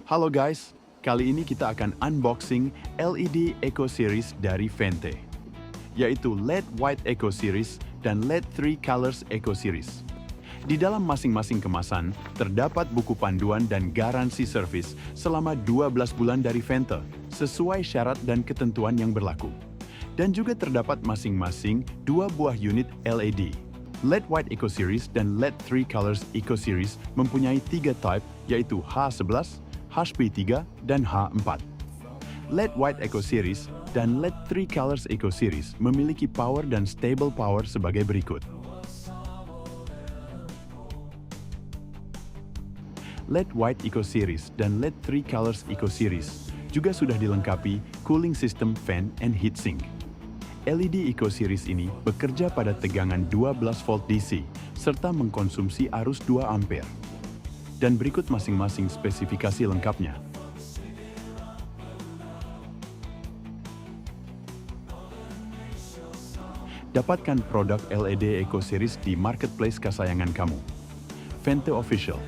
Halo guys, kali ini kita akan unboxing LED Eco Series dari Vente, yaitu LED White Eco Series dan LED 3 Colors Eco Series. Di dalam masing-masing kemasan, terdapat buku panduan dan garansi servis selama 12 bulan dari Vente, sesuai syarat dan ketentuan yang berlaku. Dan juga terdapat masing-masing 2 buah unit LED. LED White Eco Series dan LED 3 Colors Eco Series mempunyai 3 type, yaitu H11, HP3, dan H4. LED White Eco Series dan LED 3 Colors Eco Series memiliki power dan stable power sebagai berikut. LED White Eco Series dan LED 3 Colors Eco Series juga sudah dilengkapi cooling system fan and heatsink. LED Eco Series ini bekerja pada tegangan 12 volt DC serta mengkonsumsi arus 2 ampere. Dan berikut masing-masing spesifikasi lengkapnya. Dapatkan produk LED Eco Series di marketplace kesayangan kamu. Vente Official.